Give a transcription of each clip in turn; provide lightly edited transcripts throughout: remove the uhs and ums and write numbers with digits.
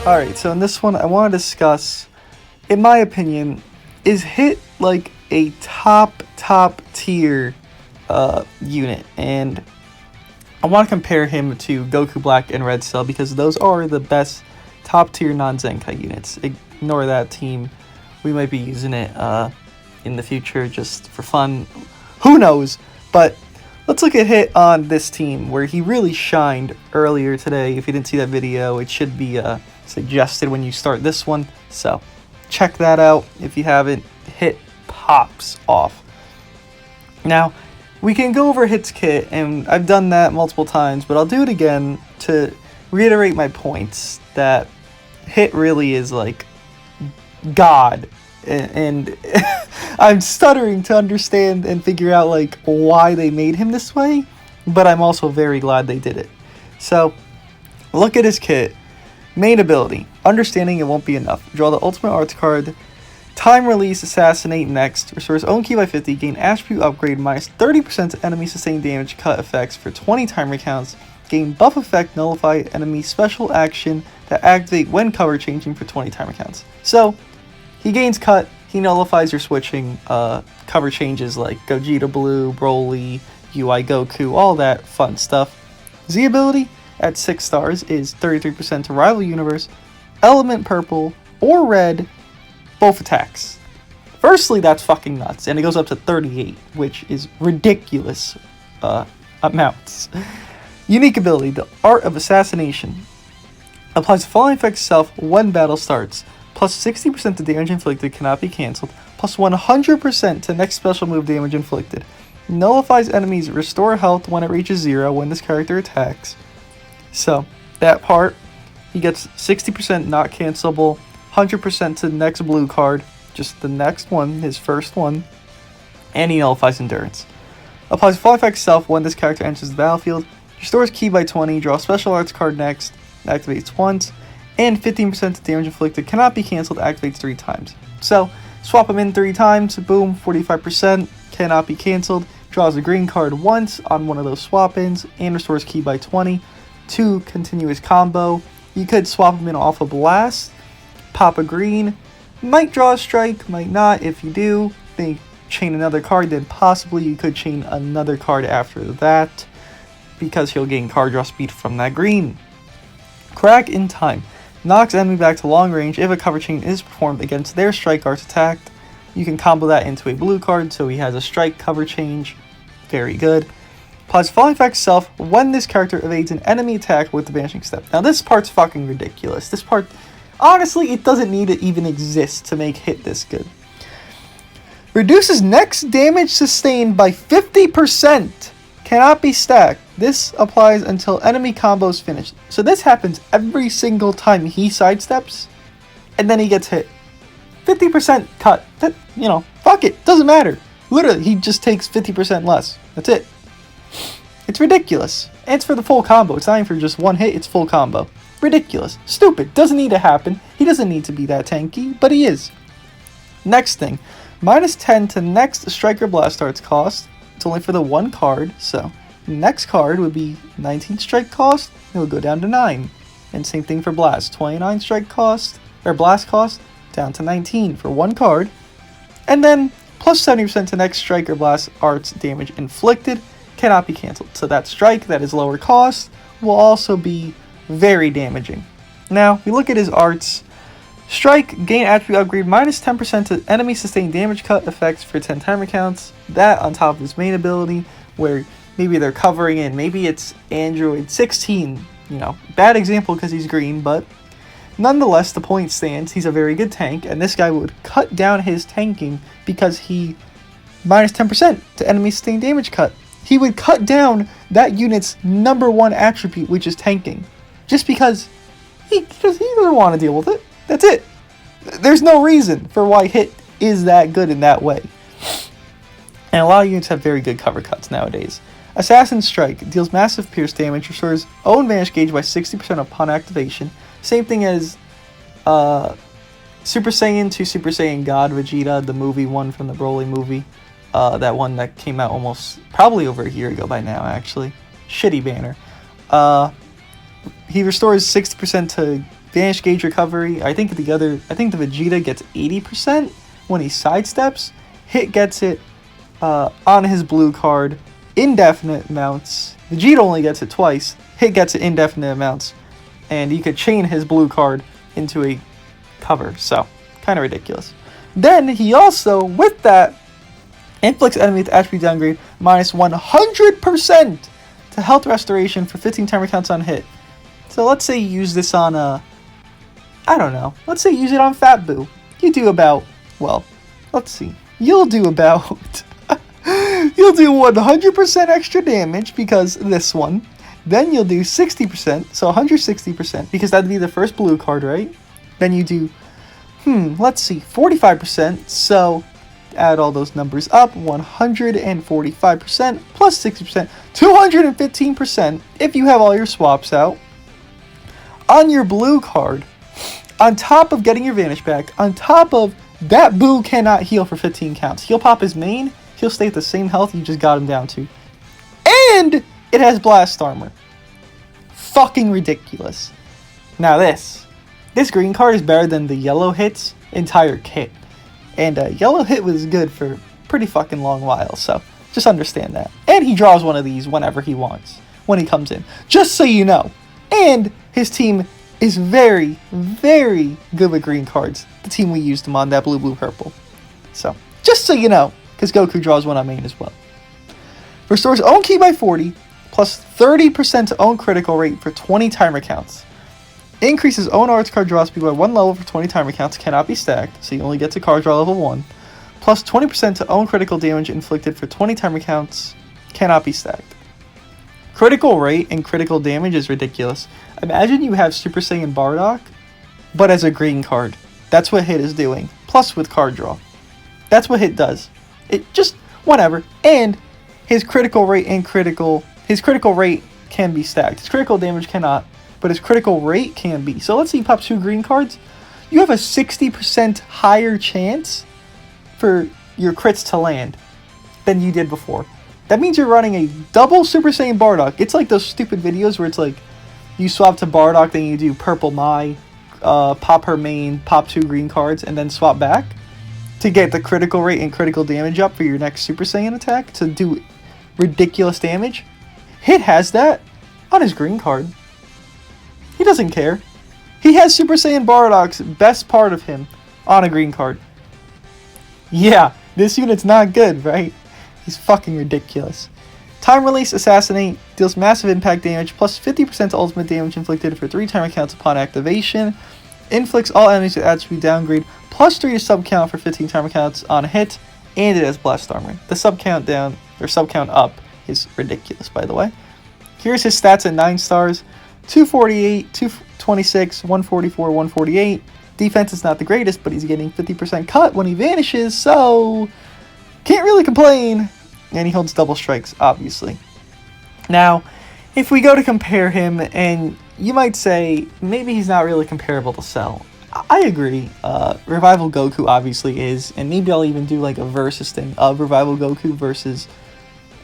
Alright, so in this one, I want to discuss, in my opinion, is Hit like a top tier unit? And I want to compare him to Goku Black and Red Cell because those are the best top tier non-Zenkai units. Ignore that team. We might be using it in the future just for fun. Who knows? But let's look at Hit on this team where he really shined earlier today. If you didn't see that video, it should be suggested when you start this one. So check that out if you haven't. Hit pops off. Now, we can go over Hit's kit, and I've done that multiple times, but I'll do it again to reiterate my points that Hit really is like God. And I'm stuttering to understand and figure out like why they made him this way, but I'm also very glad they did it. So, look at his kit. Main ability, Understanding It Won't Be Enough. Draw the ultimate arts card. Time release, Assassinate next. Restores own key by 50. Gain attribute upgrade minus 30% to enemy sustained damage cut effects for 20 timer counts. Gain buff effect, nullify enemy special action that activate when cover changing for 20 timer counts. So, he gains cut, he nullifies your switching cover changes like Gogeta Blue, Broly, UI Goku, all that fun stuff. Z ability at 6 stars is 33% to rival universe, element purple or red, both attacks. Firstly, that's fucking nuts, and it goes up to 38, which is ridiculous amounts. Unique ability, the Art of Assassination. Applies the following effects self when battle starts. Plus 60% to damage inflicted cannot be cancelled. Plus 100% to next special move damage inflicted. Nullifies enemies restore health when it reaches 0 when this character attacks. So, that part, he gets 60% not cancelable, 100% to the next blue card, just the next one, his first one, and he nullifies endurance. Applies full effect self when this character enters the battlefield, restores key by 20, draw a special arts card next, activates once, and 15% to damage inflicted cannot be cancelled, activates 3 times. So, swap him in 3 times, boom, 45%, cannot be cancelled, draws a green card once on one of those swap-ins, and restores key by 20 to continue his combo. You could swap him in off a blast, pop a green, might draw a strike, might not. If you do, then you chain another card, then possibly you could chain another card after that, because he'll gain card draw speed from that green. Crack in Time. Knocks enemy back to long range if a cover chain is performed against their strike arts attacked. You can combo that into a blue card, so he has a strike cover change. Very good. Applies falling effect self when this character evades an enemy attack with the Vanishing Step. Now this part's fucking ridiculous. This part, honestly, it doesn't need to even exist to make Hit this good. Reduces next damage sustained by 50%. Cannot be stacked. This applies until enemy combos finish. So this happens every single time he sidesteps, and then he gets hit. 50% cut. That, fuck it. Doesn't matter. Literally, he just takes 50% less. That's it. It's ridiculous. And it's for the full combo. It's not even for just one hit, it's full combo. Ridiculous. Stupid. Doesn't need to happen. He doesn't need to be that tanky, but he is. Next thing. Minus 10 to next Striker Blast Arts cost. It's only for the one card, so next card would be 19 strike cost, it will go down to 9. And same thing for Blast. 29 strike cost, or Blast cost, down to 19 for one card. And then plus 70% to next Striker Blast Arts damage inflicted, cannot be cancelled. So that strike that is lower cost will also be very damaging. Now, we look at his arts. Strike, gain attribute upgrade, minus 10% to enemy sustained damage cut effects for 10 timer counts. That on top of his main ability, where maybe they're covering in, maybe it's Android 16, bad example because he's green, but nonetheless, the point stands, he's a very good tank, and this guy would cut down his tanking because he minus 10% to enemy sustained damage cut. He would cut down that unit's number one attribute, which is tanking, just because he doesn't want to deal with it. That's it. There's no reason for why Hit is that good in that way. And a lot of units have very good cover cuts nowadays. Assassin Strike deals massive pierce damage, restores own vanish gauge by 60% upon activation. Same thing as Super Saiyan to Super Saiyan God Vegeta, the movie one from the Broly movie. That one that came out probably over a year ago by now, actually. Shitty banner. He restores 60% to Vanish Gauge recovery. I think the Vegeta gets 80% when he sidesteps. Hit gets it on his blue card, indefinite amounts. Vegeta only gets it twice. Hit gets it indefinite amounts. And you could chain his blue card into a cover. So, kind of ridiculous. Then he also, with that, inflicts enemy with attribute downgrade minus 100% to health restoration for 15 timer counts on hit. So let's say you use this on I don't know. Let's say you use it on Fat Boo. You do about, well, let's see. You'll do about, you'll do 100% extra damage because this one. Then you'll do 60%, so 160%, because that'd be the first blue card, right? Then you do, let's see, 45%, so add all those numbers up, 145% plus 60%, 215% if you have all your swaps out. On your blue card, on top of getting your Vanish back, on top of that Boo cannot heal for 15 counts. He'll pop his main, he'll stay at the same health you just got him down to. And it has Blast Armor. Fucking ridiculous. Now this green card is better than the yellow hit's entire kit. And yellow hit was good for a pretty fucking long while, so just understand that. And he draws one of these whenever he wants, when he comes in. Just so you know. And his team is very, very good with green cards. The team we used him on, that blue, blue, purple. So, just so you know, because Goku draws one on main as well. Restores own ki by 40, plus 30% to own critical rate for 20 timer counts. Increases own arts card draw speed by 1 level for 20 timer counts, cannot be stacked, so you only get to card draw level 1. Plus 20% to own critical damage inflicted for 20 timer counts, cannot be stacked. Critical rate and critical damage is ridiculous. Imagine you have Super Saiyan Bardock, but as a green card. That's what hit is doing, plus with card draw. That's what hit does. It just, whatever. And his critical rate can be stacked. His critical damage cannot, but his critical rate can be. So let's say you pop 2 green cards. You have a 60% higher chance for your crits to land than you did before. That means you're running a double Super Saiyan Bardock. It's like those stupid videos where it's like, you swap to Bardock, then you do purple Mai, pop her main, pop 2 green cards, and then swap back to get the critical rate and critical damage up for your next Super Saiyan attack to do ridiculous damage. Hit has that on his green card. He doesn't care. He has Super Saiyan Bardock's best part of him on a green card. Yeah, this unit's not good, right? He's fucking ridiculous. Time Release Assassinate deals massive impact damage plus 50% to ultimate damage inflicted for 3 timer counts upon activation. Inflicts all enemies with attribute downgrade plus 3 to sub count for 15 timer counts on a hit, and it has Blast Armor. The sub count down, or sub count up, is ridiculous, by the way. Here's his stats at 9 stars: 248, 226, 144, 148. Defense is not the greatest, but he's getting 50% cut when he vanishes, so can't really complain. And he holds double strikes, obviously. Now, if we go to compare him, and you might say, maybe he's not really comparable to Cell. I agree. Revival Goku obviously is, and maybe I'll even do like a versus thing of Revival Goku versus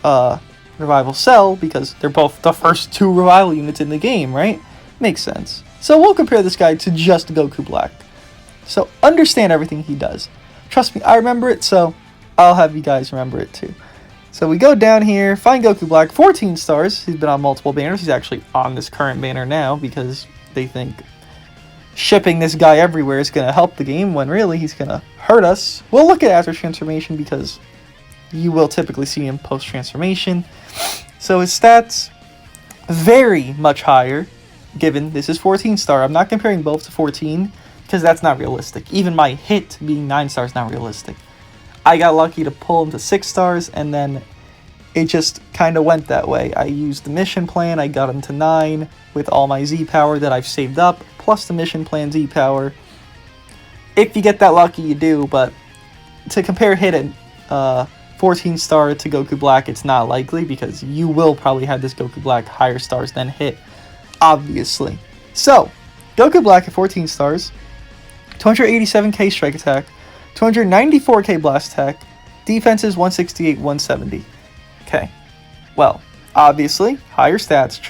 Revival Cell, because they're both the first 2 Revival units in the game, right? Makes sense. So we'll compare this guy to just Goku Black. So understand everything he does. Trust me, I remember it, so I'll have you guys remember it too. So we go down here, find Goku Black, 14 stars. He's been on multiple banners. He's actually on this current banner now because they think shipping this guy everywhere is going to help the game when really he's going to hurt us. We'll look at after transformation because you will typically see him post-transformation. So his stats, very much higher, given this is 14 star. I'm not comparing both to 14 because that's not realistic. Even my hit being 9 stars is not realistic. I got lucky to pull him to 6 stars, and then it just kind of went that way. I used the mission plan, I got him to 9 with all my Z power that I've saved up, plus the mission plan Z power. If you get that lucky, you do, but to compare hit at 14 star to Goku Black, it's not likely, because you will probably have this Goku Black higher stars than hit, obviously. So, Goku Black at 14 stars, 287k strike attack, 294k blast attack, defense is 168, 170. Okay, well, Obviously, higher stats.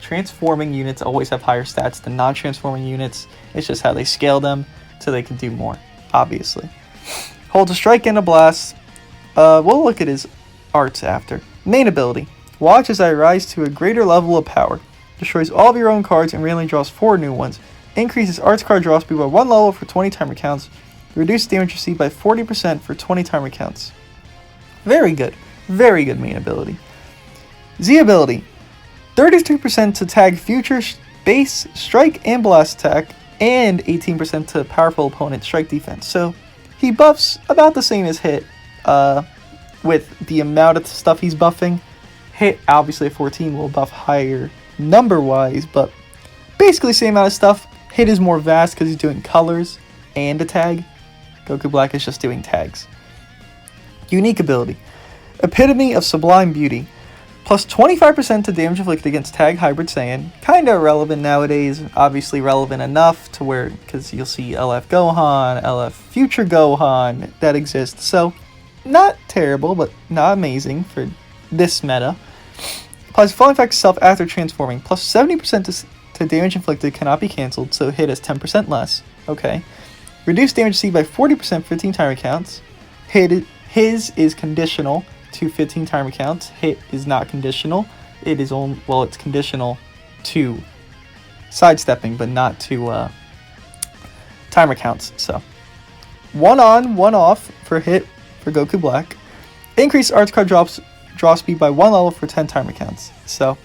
Transforming units always have higher stats than non-transforming units. It's just how they scale them so they can do more, obviously. Holds a strike and a blast. We'll look at his arts after. Main ability. Watch as I rise to a greater level of power. Destroys all of your own cards and randomly draws 4 new ones. Increases arts card draw speed by 1 level for 20 timer counts. Reduce damage received by 40% for 20 timer counts. Very good. Very good main ability. Z ability. 32% to tag future base, strike, and blast attack, and 18% to powerful opponent strike defense. So he buffs about the same as hit with the amount of stuff he's buffing. Hit, obviously at 14, will buff higher number-wise, but basically same amount of stuff. Hit is more vast because he's doing colors and a tag. Goku Black is just doing tags. Unique ability. Epitome of Sublime Beauty. Plus 25% to damage inflicted against Tag Hybrid Saiyan. Kinda irrelevant nowadays. Obviously relevant enough to where, because you'll see LF Gohan, LF Future Gohan that exists. So, not terrible, but not amazing for this meta. Applies full effect self after transforming. Plus 70% to damage inflicted cannot be cancelled, so hit is 10% less. Okay. Reduce damage received by 40% 15 timer counts. His is conditional to 15 timer counts. Hit is not conditional. It is only, well, it's conditional to sidestepping, but not to timer counts. So 1 on, 1 off for hit for Goku Black. Increase arts card draw speed by 1 level for 10 timer counts. So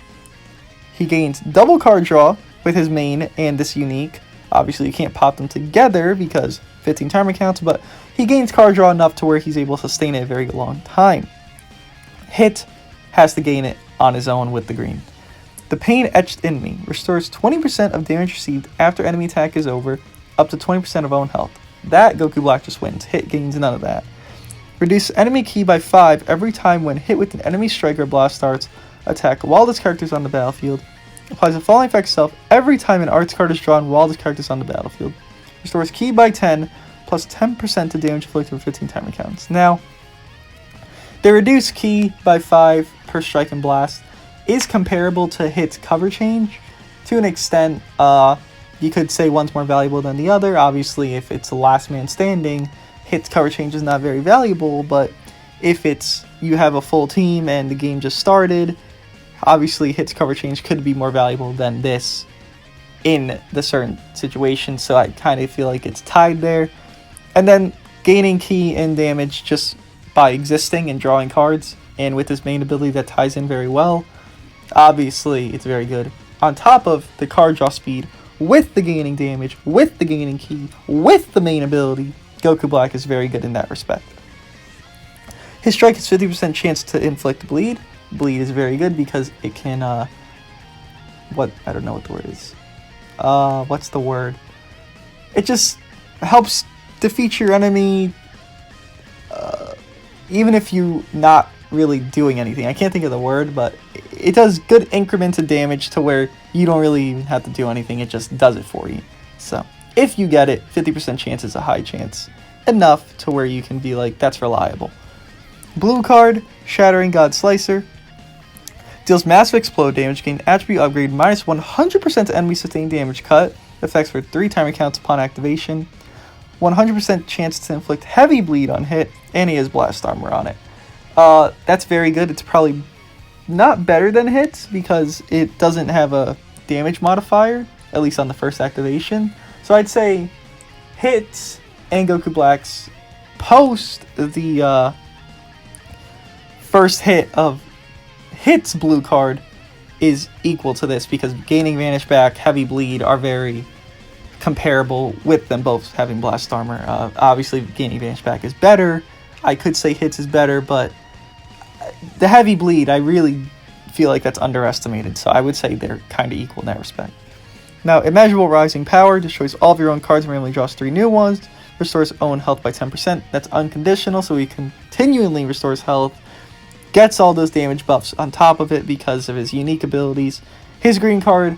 he gains double card draw with his main and this unique. Obviously you can't pop them together because 15 timer counts, but he gains card draw enough to where he's able to sustain it a very long time. Hit has to gain it on his own with the green. The Pain Etched in Me restores 20% of damage received after enemy attack is over, up to 20% of own health. That Goku Black just wins. Hit gains none of that. Reduce enemy ki by 5 every time when hit with an enemy strike or blast starts attack while this character is on the battlefield. Applies a falling effect self every time an arts card is drawn while this character is on the battlefield. Restores ki by 10 plus 10% to damage inflicted for 15 timer counts. Now, the reduced ki by 5 per strike and blast is comparable to Hit's cover change. To an extent, you could say one's more valuable than the other. Obviously, if it's the last man standing, Hit's cover change is not very valuable, but if it's you have a full team and the game just started, obviously Hit's cover change could be more valuable than this in the certain situation, so I kind of feel like it's tied there. And then gaining ki and damage just by existing and drawing cards, and with his main ability that ties in very well. Obviously, it's very good. On top of the card draw speed, with the gaining damage, with the gaining ki, with the main ability, Goku Black is very good in that respect. His strike has 50% chance to inflict bleed. Bleed is very good because it can, I don't know what the word is. What's the word? It just helps defeat your enemy, even if you not really doing anything. I can't think of the word, but it does good increments of damage to where you don't really even have to do anything. It just does it for you. So if you get it, 50% chance is a high chance. Enough to where you can be like, that's reliable. Blue card, Shattering God Slicer. Deals massive explode damage, gain attribute upgrade, minus 100% to enemy sustained damage cut. Effects for 3 timer counts upon activation. 100% chance to inflict heavy bleed on hit, and he has blast armor on it. That's very good. It's probably not better than hits because it doesn't have a damage modifier, at least on the first activation. So I'd say hits and Goku Black's post the first hit of Hit's blue card is equal to this because gaining Vanish Back, heavy bleed are very comparable with them both having blast armor. Obviously gaining Vanish Back is better. I could say Hits is better, but the heavy bleed, I really feel like that's underestimated, so I would say they're kind of equal in that respect. Now, Immeasurable Rising Power destroys all of your own cards and randomly draws 3 new ones. Restores own health by 10%. That's unconditional, so he continually restores health. Gets all those damage buffs on top of it because of his unique abilities. His green card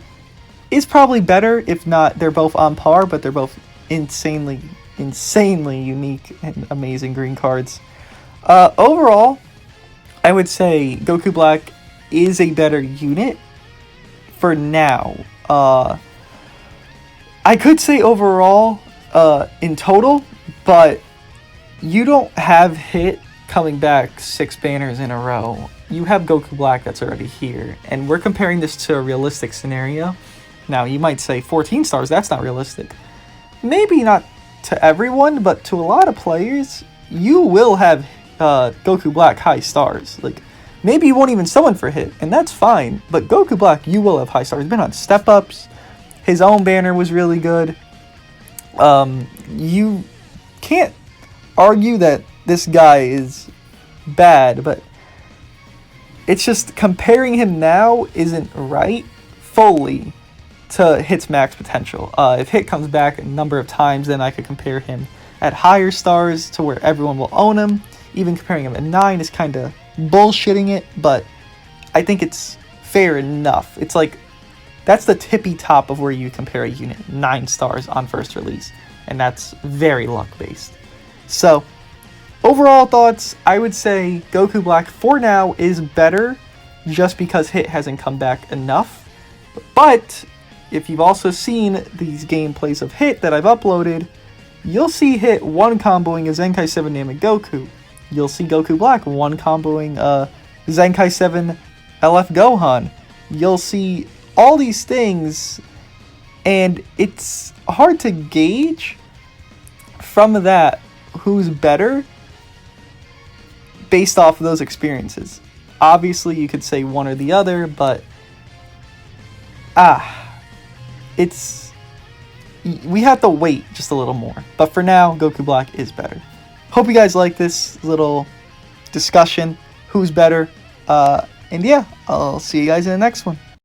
is probably better, if not they're both on par, but they're both insanely unique and amazing green cards. Overall, I would say Goku Black is a better unit for now. I could say overall, in total, but you don't have Hit coming back 6 banners in a row. You have Goku Black that's already here, and we're comparing this to a realistic scenario. Now, you might say 14 stars, that's not realistic. Maybe not to everyone, but to a lot of players, you will have Goku Black high stars. Like, maybe you won't even summon for Hit, and that's fine, but Goku Black, you will have high stars. He's been on step-ups. His own banner was really good. You can't argue that this guy is bad, but it's just comparing him now isn't right fully to Hit's max potential. If Hit comes back a number of times, then I could compare him at higher stars to where everyone will own him. Even comparing him at 9 is kind of bullshitting it, but I think it's fair enough. It's like, that's the tippy top of where you compare a unit. 9 stars on first release, and that's very luck-based. So, overall thoughts, I would say Goku Black for now is better just because Hit hasn't come back enough. But if you've also seen these gameplays of Hit that I've uploaded, you'll see Hit one comboing a Zenkai 7 Namek Goku. You'll see Goku Black one comboing Zenkai 7 LF Gohan. You'll see all these things, and it's hard to gauge from that who's better based off of those experiences. Obviously, you could say one or the other, but we have to wait just a little more. But for now, Goku Black is better. Hope you guys like this little discussion, who's better, and yeah, I'll see you guys in the next one.